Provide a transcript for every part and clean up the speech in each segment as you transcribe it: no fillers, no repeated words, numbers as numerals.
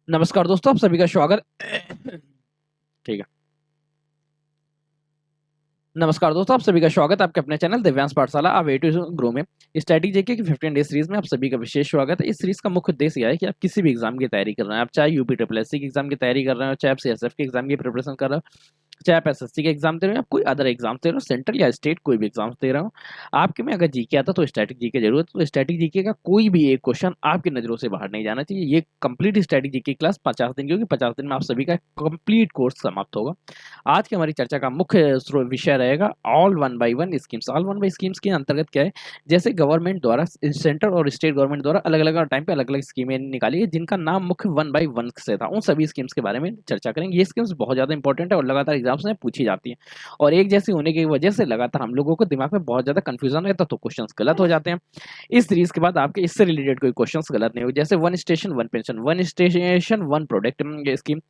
नमस्कार दोस्तों, आप सभी का स्वागत। ठीक है। नमस्कार दोस्तों, आप सभी का स्वागत है आपके अपने चैनल दिव्यांश पाठशाला आप वे टू ग्रो में। स्टैटिक जेके की 15 डे सीरीज में आप सभी का विशेष स्वागत है। इस सीरीज का मुख्य उद्देश्य यह है कि आप किसी भी एग्जाम की तैयारी कर रहे हैं, आप चाहे यूपी ट्रिपल एससी की एग्जाम की तैयारी कर रहे हो, चाहे आप सीएसएफ के एग्जाम की प्रिपरेशन कर रहे हो, चाहे आप एसएससी के एग्जाम दे रहे हो, या कोई अदर एग्जाम दे रहे हो, सेंट्रल या स्टेट कोई भी एग्जाम दे रहे हो, आपके में अगर जीके आता तो स्टैटिक जीके जरूरत, तो स्टैटिक जीके का कोई भी एक क्वेश्चन आपकी नजरों से बाहर नहीं जाना चाहिए। ये कंप्लीट स्टैटिक जीके क्लास 50 दिन की होगी। 50 दिन में आप सभी का कंप्लीट कोर्स समाप्त होगा। आज की हमारी चर्चा का मुख्य विषय रहेगा all one by one schemes. All one by schemes के अंतर्गत क्या है, जैसे गवर्नमेंट द्वारा, सेंट्रल और स्टेट गवर्नमेंट द्वारा अलग अलग टाइम पे अलग अलग स्कीमें निकाली है, जिनका नाम मुख्य वन बाई वन से था। उन सभी स्कीम्स के बारे में चर्चा करेंगे। ये स्कीम्स बहुत ज्यादा इंपॉर्टेंट है और लगातार एग्जाम्स में पूछी जाती है, और एक जैसी होने की वजह से लगातार हम लोगों को दिमाग में बहुत ज्यादा कंफ्यूजन रहता है, तो क्वेश्चन गलत हो जाते हैं। इस सीरीज के बाद आपके इससे रिलेटेड कोई क्वेश्चन गलत नहीं हो, जैसे one station one pension, one station one product scheme,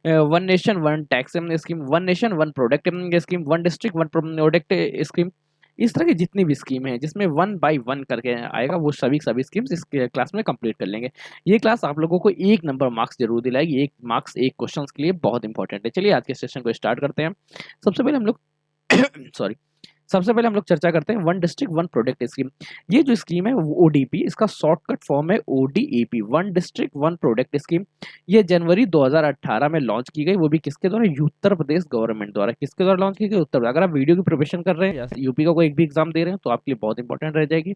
one nation one tax scheme, one nation one product scheme, one district one product scheme. इस तरह की जितनी भी स्कीम है जिसमें वन बाय वन करके आएगा, वो सभी स्कीम्स इस क्लास में कंप्लीट कर लेंगे। ये क्लास आप लोगों को एक नंबर मार्क्स जरूर दिलाएगी। एक मार्क्स एक क्वेश्चन के लिए बहुत इंपॉर्टेंट है। चलिए आज के सेशन को स्टार्ट करते हैं। सबसे पहले हम लोग सॉरी सबसे पहले हम लोग चर्चा करते हैं one district one product scheme. ये जो स्कीम है वो ओडीपी, इसका शॉर्टकट फॉर्म है ODEP, one district one product scheme. ये जनवरी 2018 में लॉन्च की गई, वो भी किसके द्वारा? उत्तर प्रदेश गवर्नमेंट द्वारा। किसके द्वारा लॉन्च की गई? उत्तर प्रदेश। अगर आप वीडियो की प्रिपरेशन कर रहे हैं या यूपी का कोई एक भी एग्जाम दे रहे हैं तो आपके लिए बहुत इंपॉर्टेंट रह जाएगी।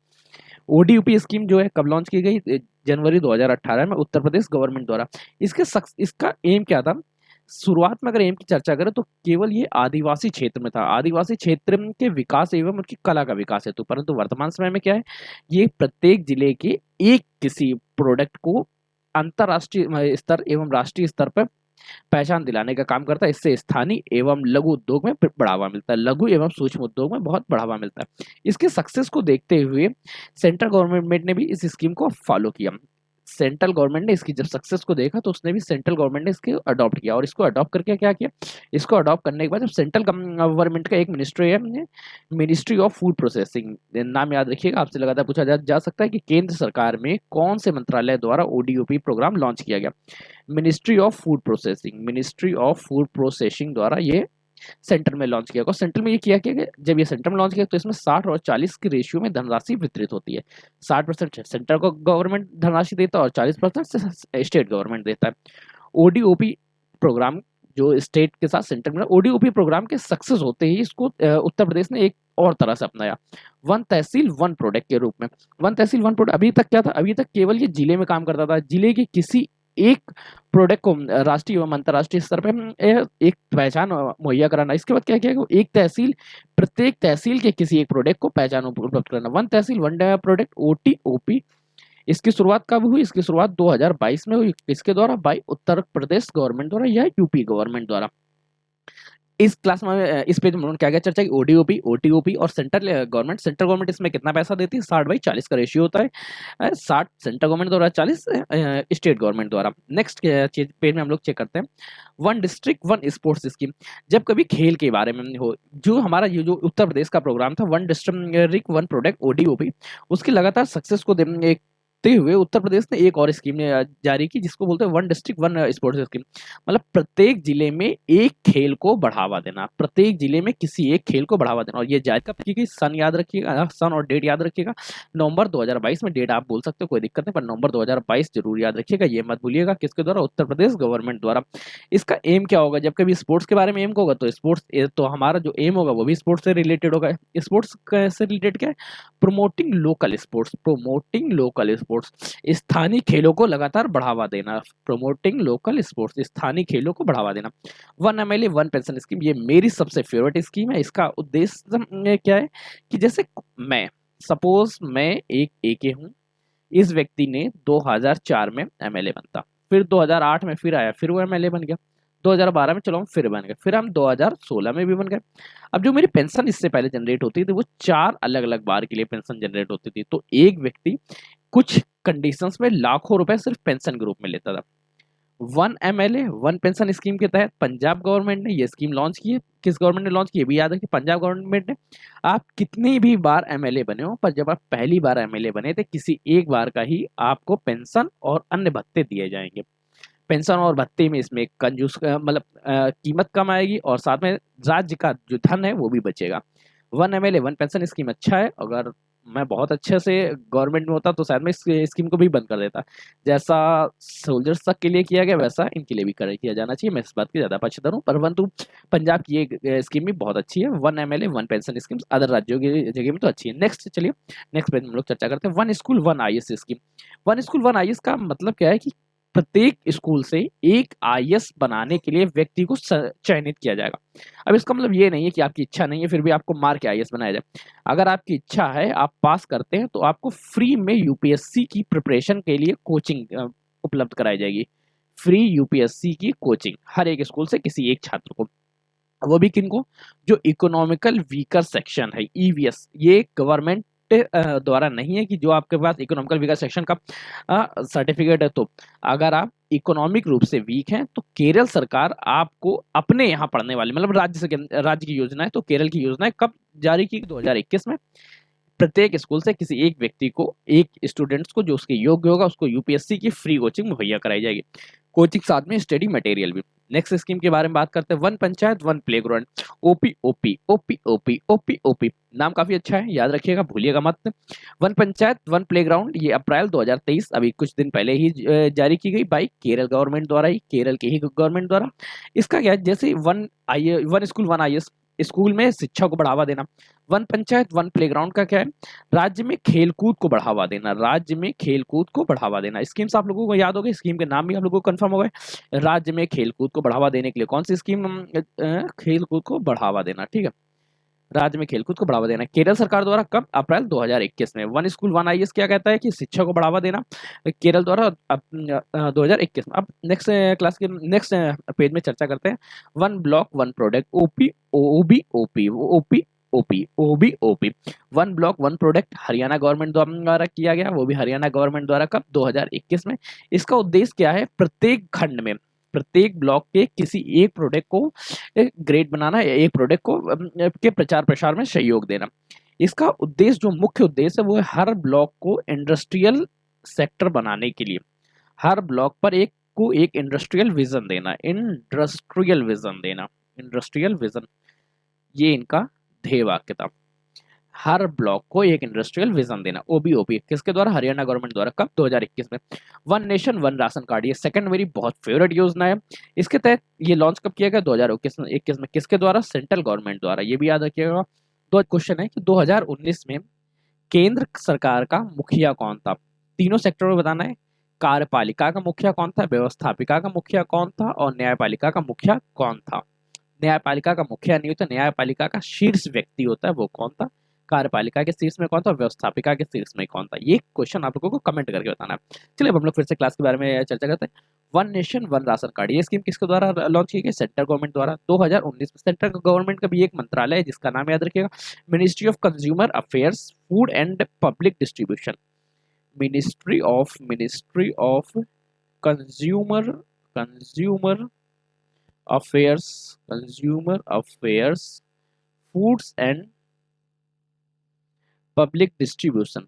ओडीयूपी स्कीम जो है कब लॉन्च की गई? जनवरी 2018 में उत्तर प्रदेश गवर्नमेंट द्वारा। इसका एम क्या था? शुरुआत में अगर एम की चर्चा करें तो केवल ये आदिवासी क्षेत्र में था, आदिवासी क्षेत्र के विकास एवं उनकी कला का विकास हेतु। परंतु वर्तमान समय में क्या है, ये प्रत्येक जिले के एक किसी प्रोडक्ट को अंतरराष्ट्रीय स्तर एवं राष्ट्रीय स्तर पर पहचान दिलाने का काम करता है। इससे स्थानीय एवं लघु उद्योग में बढ़ावा मिलता है, लघु एवं सूक्ष्म उद्योग में बहुत बढ़ावा मिलता है। इसके सक्सेस को देखते हुए सेंट्रल गवर्नमेंट ने भी इस स्कीम को फॉलो किया। सेंट्रल गवर्नमेंट ने इसकी जब सक्सेस को देखा तो उसने भी, सेंट्रल गवर्नमेंट ने इसको अडॉप्ट किया, और इसको अडॉप्ट करके क्या किया, इसको अडॉप्ट करने के बाद जब सेंट्रल गवर्नमेंट का एक मिनिस्ट्री है, मिनिस्ट्री ऑफ फूड प्रोसेसिंग, नाम याद रखिएगा, आपसे लगातार पूछा जा सकता है कि केंद्र सरकार में कौन से मंत्रालय द्वारा ओडीओपी प्रोग्राम लॉन्च किया गया? Ministry of food processing, ministry of food processing द्वारा ये सेंटर में लॉन्च किया गया। सेंटर में ये किया कि जब ये सेंटर में लॉन्च किया तो इसमें 60 और 40 के रेशियो में धनराशि वितरित होती है। 60% सेंटर को गवर्नमेंट धनराशि देता है और 40% स्टेट गवर्नमेंट देता है। ओडीओपी प्रोग्राम जो स्टेट के साथ सेंटर में, ओडीओपी प्रोग्राम के सक्सेस होते ही इसको उत्तर प्रदेश ने एक और तरह से अपनाया, वन तहसील वन प्रोडक्ट के रूप में। वन तहसील वन प्रोडक्ट, अभी तक क्या था, अभी तक केवल ये जिले में काम करता था। जिले के किसी एक प्रोडक्ट को राष्ट्रीय एवं अंतर्राष्ट्रीय स्तर पर एक पहचान मुहैया कराना। इसके बाद क्या किया, एक तहसील, प्रत्येक तहसील के किसी एक प्रोडक्ट को पहचान उपलब्ध कराना। वन तहसील वन प्रोडक्ट, ओटीओपी। इसकी शुरुआत कब हुई? इसकी शुरुआत 2022 में हुई। किसके द्वारा? बाई उत्तर प्रदेश गवर्नमेंट द्वारा या यूपी गवर्नमेंट द्वारा। इस क्लास में इस पेज में क्या क्या चर्चा की? ओडीओपी, ओटीओपी और सेंट्रल गवर्नमेंट। सेंट्रल गवर्नमेंट इसमें कितना पैसा देती है? 60/40 का रेशियो होता है। 60 सेंट्रल गवर्नमेंट द्वारा, 40 स्टेट गवर्नमेंट द्वारा। नेक्स्ट पेज में हम लोग चेक करते हैं one district one sports scheme. जब कभी खेल के बारे में हो, जो हमारा ये जो उत्तर प्रदेश का प्रोग्राम था one district one product ODOP, उसकी लगातार सक्सेस को देखते हुए उत्तर प्रदेश ने एक और स्कीम जारी की जिसको बोलते हैं one district one sports scheme. मतलब प्रत्येक जिले में एक खेल को बढ़ावा देना, प्रत्येक जिले में किसी एक खेल को बढ़ावा देना। और ये जायद कब की गई? सन याद रखिएगा, सन और डेट याद रखिएगा। नवंबर 2022 में। डेट आप बोल सकते हो, कोई दिक्कत नहीं, पर नवंबर 2022 जरूर याद रखिएगा, ये मत भूलिएगा। किसके द्वारा? उत्तर प्रदेश गवर्नमेंट द्वारा। इसका एम क्या होगा? जब कभी स्पोर्ट्स के बारे में एम होगा तो स्पोर्ट्स, तो हमारा जो एम होगा वो भी स्पोर्ट्स से रिलेटेड होगा। स्पोर्ट्स से रिलेटेड क्या है? Promoting local sports, promoting local sports, स्थानीय खेलों को लगातार बढ़ावा देना। प्रमोटिंग लोकल स्पोर्ट्स, स्थानीय खेलों को बढ़ावा देना। One MLA one pension scheme, ये मेरी सबसे फेवरेट स्कीम है। इसका उद्देश्य क्या है कि जैसे मैं, सपोज मैं एक एके हूं, इस व्यक्ति ने 2004 में एमएलए बनता, फिर 2008 में फिर आया, फिर वो एमएलए बन गया, 2012 में चलो हम फिर बन गए, फिर हम 2016 में भी बन गए। अब जो मेरी पेंशन इससे पहले जनरेट होती थी वो 4 अलग अलग बार के लिए पेंशन जनरेट होती थी। तो एक व्यक्ति कुछ कंडीशंस में लाखों रुपए सिर्फ पेंशन के रूप में लेता था। One MLA one pension scheme के तहत पंजाब गवर्नमेंट ने ये स्कीम लॉन्च की है। किस गवर्नमेंट ने लॉन्च की है भी याद है कि पंजाब गवर्नमेंट ने। आप कितनी भी बार एमएलए बने हो, पर जब आप पहली बार एमएलए बने थे, किसी एक बार का ही आपको पेंशन और अन्य भत्ते दिए जाएंगे। पेंशन और भत्ते में इसमें कंजूस मतलब कीमत कम आएगी और साथ में राज्य का जो धन है वो भी बचेगा। 1 MLA 1 पेंशन स्कीम अच्छा है। अगर मैं बहुत अच्छे से गवर्नमेंट में होता तो शायद मैं इस स्कीम को भी बंद कर देता। जैसा सोल्जर्स तक के लिए किया गया वैसा इनके लिए भी कर किया जाना चाहिए। मैं इस बात की ज़्यादा पक्षधर हूँ, परंतु पंजाब की ये स्कीम भी बहुत अच्छी है। 1 MLA 1 पेंशन स्कीम अदर राज्यों की जगह में तो अच्छी है। नेक्स्ट चलिए, नेक्स्ट पे हम लोग चर्चा करते हैं 1 school 1 IS scheme. 1 school 1 IS का मतलब क्या है कि प्रत्येक स्कूल से एक आईएएस बनाने के लिए व्यक्ति को चयनित किया जाएगा। अब इसका मतलब ये नहीं है कि आपकी इच्छा नहीं है फिर भी आपको मार के आईएएस बनाया जाए। अगर आपकी इच्छा है, आप पास करते हैं, तो आपको फ्री में यूपीएससी की प्रिपरेशन के लिए कोचिंग उपलब्ध कराई जाएगी। फ्री यूपीएससी की कोचिंग हर एक स्कूल से किसी एक छात्र को, वो भी किनको, जो इकोनॉमिकल वीकर सेक्शन है, ईवीएस। ये गवर्नमेंट द्वारा नहीं है कि जो आपके पास इकोनॉमिकल वीकर सेक्शन का सर्टिफिकेट है, तो अगर आप इकोनॉमिक रूप से वीक हैं तो केरल सरकार आपको अपने यहाँ पढ़ने वाले, मतलब राज्य की योजना है, तो केरल की योजना है कब जारी की, 2021 में। प्रत्येक स्कूल से किसी एक व्यक्ति को, एक स्टूडेंट्स को जो उसके योग्य होगा, उसको यूपीएससी की फ्री कोचिंग मुहैया कराई जाएगी। कोचिंग साथ में स्टडी मटेरियल भी। नेक्स्ट स्कीम के बारे में बात करते हैं 1 panchayat 1 playground. OP OP OP OP OP OP, नाम काफी अच्छा है, याद रखिएगा, भूलिएगा मत। 1 पंचायत 1 प्लेग्राउंड ये अप्रैल 2023 अभी कुछ दिन पहले ही जारी की गई बाई केरल गवर्नमेंट द्वारा ही, केरल के ही गवर्नमेंट द्वारा। इसका क्या है, जैसे 1 स्कूल 1 IS स्कूल में शिक्षा को बढ़ावा देना। 1 पंचायत 1 प्लेग्राउंड का क्या है, राज्य में खेलकूद को बढ़ावा देना। राज्य में खेलकूद को बढ़ावा देना, स्कीम्स आप लोगों को याद हो गई, स्कीम के नाम भी आप लोगों को कंफर्म हो गए। राज्य में खेलकूद को बढ़ावा देने के लिए कौन सी स्कीम, खेलकूद को बढ़ावा देना, ठीक है, राज्य में खेलकूद को बढ़ावा देना, केरल सरकार द्वारा कब, अप्रैल 2021 में। 1 स्कूल 1 IS क्या कहता है कि शिक्षा को बढ़ावा देना, केरल द्वारा 2021 में। अब नेक्स्ट क्लास के नेक्स्ट पेज में चर्चा करते हैं 1 block 1 product, OP OB OP OP OP OB OP. 1 block 1 product Haryana government द्वारा किया गया, वो भी हरियाणा गवर्नमेंट द्वारा कब, 2021 में। इसका उद्देश्य क्या है, प्रत्येक खंड में, प्रत्येक ब्लॉक के किसी एक प्रोडक्ट को ग्रेड बनाना या एक प्रोडक्ट को के प्रचार प्रसार में सहयोग देना। इसका उद्देश्य, जो मुख्य उद्देश्य है, वो है हर ब्लॉक को इंडस्ट्रियल सेक्टर बनाने के लिए, हर ब्लॉक पर एक इंडस्ट्रियल विजन देना, इंडस्ट्रियल विजन देना, इंडस्ट्रियल विजन, ये इनका ध्येय वाक्य था। हर ब्लॉक को एक इंडस्ट्रियल विजन देना, ओबीओपी, किसके द्वारा, हरियाणा गवर्नमेंट द्वारा कब, 2021 में। 1 नेशन 1 राशन कार्ड, ये सेकंड मेरी बहुत फेवरेट योजना है। इसके तहत ये लॉन्च कब किया गया, 2021 में, किसके द्वारा, सेंट्रल गवर्नमेंट द्वारा, ये भी याद रखिएगा। दो क्वेश्चन है कि 2019 में केंद्र सरकार का मुखिया कौन था, तीनों सेक्टर में बताना है। कार्यपालिका का मुखिया कौन था, व्यवस्थापिका का मुखिया कौन था, और न्यायपालिका का मुखिया कौन था। न्यायपालिका का मुखिया नहीं होता, न्यायपालिका का शीर्ष व्यक्ति होता है, वो कौन था। कार्यपालिका के शीर्ष में कौन था, व्यवस्थापिका के शीर्ष में कौन था। ये क्वेश्चन आप लोगों को कमेंट करके बताना है। चलिए अब हम लोग फिर से क्लास के बारे में चर्चा करते हैं। 1 नेशन 1 राशन कार्ड, ये स्कीम किसके द्वारा लॉन्च की गई, सेंट्रल गवर्नमेंट द्वारा। 2019 में सेंट्रल गवर्नमेंट का भी एक मंत्रालय है जिसका नाम याद रखिएगा, ministry of consumer affairs, food and public distribution. Ministry of consumer consumer affairs, foods and public distribution.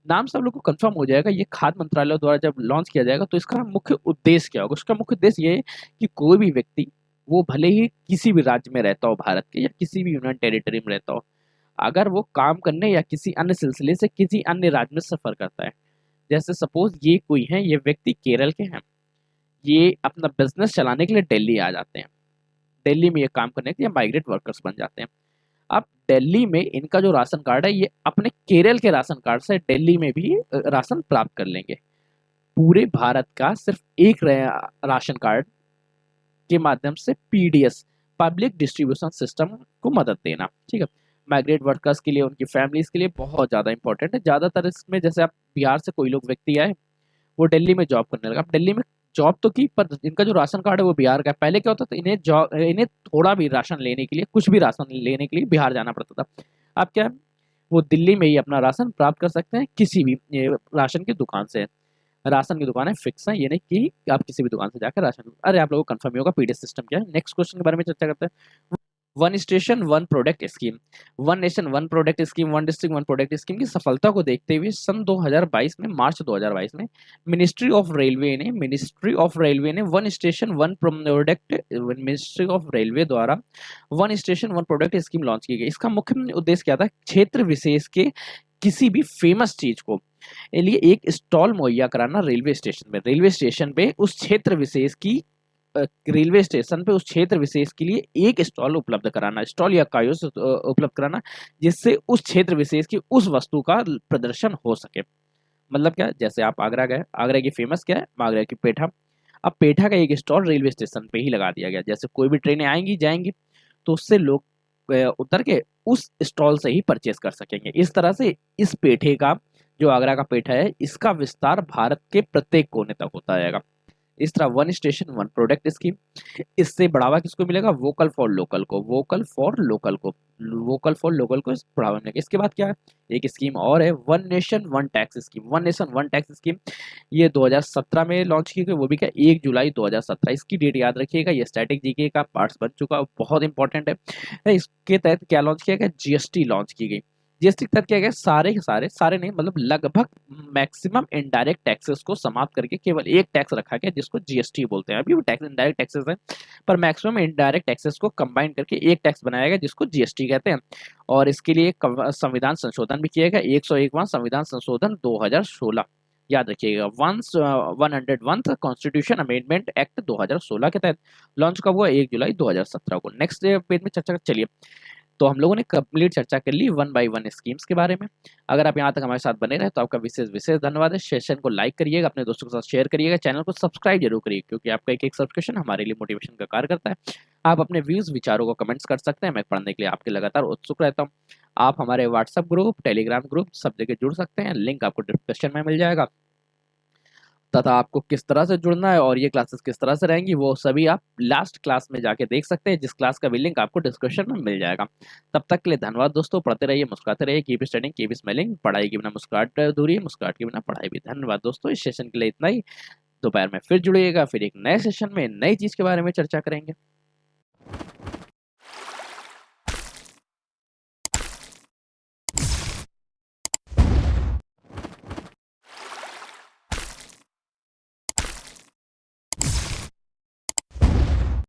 नाम से आप लोग को कंफर्म हो जाएगा, ये खाद्य मंत्रालय द्वारा जब लॉन्च किया जाएगा तो इसका मुख्य उद्देश्य क्या होगा। उसका मुख्य उद्देश्य ये है कि कोई भी व्यक्ति, वो भले ही किसी भी राज्य में रहता हो भारत के, या किसी भी यूनियन टेरिटरी में रहता हो, अगर वो काम करने या किसी अन्य सिलसिले से किसी अन्य राज्य में सफर करता है, जैसे सपोज ये कोई है, ये व्यक्ति केरल के हैं, ये अपना बिजनेस चलाने के लिए दिल्ली आ जाते हैं, दिल्ली में ये काम करने के लिए माइग्रेट वर्कर्स बन जाते हैं। अब दिल्ली में इनका जो राशन कार्ड है, ये अपने केरल के राशन कार्ड से दिल्ली में भी राशन प्राप्त कर लेंगे। पूरे भारत का सिर्फ एक राशन कार्ड के माध्यम से पीडीएस, पब्लिक डिस्ट्रीब्यूशन सिस्टम को मदद देना, ठीक है। माइग्रेट वर्कर्स के लिए, उनकी फैमिलीज के लिए बहुत ज़्यादा इंपॉर्टेंट है। ज़्यादातर इसमें, जैसे आप बिहार से कोई लोग व्यक्ति आए, वो दिल्ली में जॉब करने लगा, अब दिल्ली में जॉब तो की, पर इनका जो राशन कार्ड है वो बिहार का है। पहले क्या होता था, इन्हें थोड़ा भी राशन लेने के लिए, कुछ भी राशन लेने के लिए बिहार जाना पड़ता था। अब क्या है, वो दिल्ली में ही अपना राशन प्राप्त कर सकते हैं, किसी भी राशन की दुकान से। राशन की दुकानें फिक्स हैं, ये नहीं कि आप किसी भी दुकान से जाकर राशन, अरे आप लोगों को कंफर्म ही होगा पीडीएस सिस्टम क्या है। नेक्स्ट क्वेश्चन के बारे में चर्चा करते हैं। One station one product scheme, one nation one product scheme, one district one product scheme की सफलता को देखते हुए सन 2022 में, मार्च 2022 में मिनिस्ट्री ऑफ रेलवे ने one station one product ministry of railway द्वारा one station one product scheme launch की गई। इसका मुख्य उद्देश्य क्या था? क्षेत्र विशेष के किसी भी फेमस चीज को लिए एक स्टॉल मुहैया कराना रेलवे स्टेशन पे उस क्षेत्र विशेष की रेलवे स्टेशन पे उस क्षेत्र विशेष के लिए एक स्टॉल उपलब्ध कराना, स्टॉल या कायोस उपलब्ध कराना, जिससे उस क्षेत्र विशेष की उस वस्तु का प्रदर्शन हो सके। मतलब क्या? जैसे आप आगरा गए, आगरा की फेमस क्या है? आगरा की पेठा। अब पेठा का एक स्टॉल रेलवे स्टेशन पे ही लगा दिया गया, जैसे कोई भी ट्रेनें आएंगी जाएंगी तो उससे लोग उतर के उस स्टॉल से ही परचेस कर सकेंगे। इस तरह से इस पेठे का, जो आगरा का पेठा है, इसका विस्तार भारत के प्रत्येक कोने तक होता जाएगा। इस तरह one station one product scheme, इससे बढ़ावा किसको मिलेगा? वोकल फॉर लोकल को, वोकल फॉर लोकल को इस बढ़ावा मिलेगा। इसके बाद क्या है? एक स्कीम और है, one nation one tax scheme. One nation one tax scheme ये 2017 में लॉन्च की गई, वो भी क्या 1 जुलाई 2017। इसकी डेट याद रखिएगा, ये स्टैटिक जीके का पार्ट्स बन चुका, बहुत इंपॉर्टेंट है। इसके तहत क्या लॉन्च किया गया? जीएसटी लॉन्च की गई। जीएसटी के तहत क्या गया? सारे के सारे नहीं, मतलब लगभग मैक्सिमम इनडायरेक्ट टैक्सेस को समाप्त करके केवल एक टैक्स रखा गया जिसको जीएसटी बोलते हैं। अभी वो टैक्स इनडायरेक्ट टैक्सेस है, पर मैक्सिमम इनडायरेक्ट टैक्सेस को कंबाइन करके एक टैक्स बनाया गया जिसको जीएसटी कहते हैं। और इसके लिए संविधान संशोधन भी किया गया, 101वां संविधान संशोधन 2016, याद रखिएगा। 101 कॉन्स्टिट्यूशन अमेंडमेंट एक्ट 2016 के तहत लॉन्च कब हुआ? 1 जुलाई 2017 को। नेक्स्ट पेज में चर्चा चलिए। तो हम लोगों ने कंप्लीट चर्चा कर ली वन बाय वन स्कीम्स के बारे में। अगर आप यहाँ तक हमारे साथ बने रहे तो आपका विशेष विशेष धन्यवाद है। सेशन को लाइक करिएगा, अपने दोस्तों के साथ शेयर करिएगा, चैनल को सब्सक्राइब जरूर करिए, क्योंकि आपका एक एक सब्सक्रिप्शन हमारे लिए मोटिवेशन का कार्य करता है। आप अपने व्यूज विचारों को कमेंट्स कर सकते हैं, मैं पढ़ने के लिए आपके लगातार उत्सुक रहता हूँ। आप हमारे व्हाट्सएप ग्रुप, टेलीग्राम ग्रुप सब जगह जुड़ सकते हैं, लिंक आपको डिस्क्रिप्शन में मिल जाएगा। तथा आपको किस तरह से जुड़ना है और ये क्लासेस किस तरह से रहेंगी वो सभी आप लास्ट क्लास में जाके देख सकते हैं, जिस क्लास का भी लिंक आपको डिस्क्रिप्शन में मिल जाएगा। तब तक के लिए धन्यवाद दोस्तों, पढ़ते रहिए, मुस्कुराते रहिए, कीप स्टडिंग कीप स्माइलिंग। पढ़ाई के बिना मुस्कुराहट अधूरी है, मुस्कुराहट के बिना पढ़ाई भी। धन्यवाद दोस्तों, इस सेशन के लिए इतना ही। दोपहर में फिर जुड़िएगा, फिर एक नए सेशन में नई चीज के बारे में चर्चा करेंगे।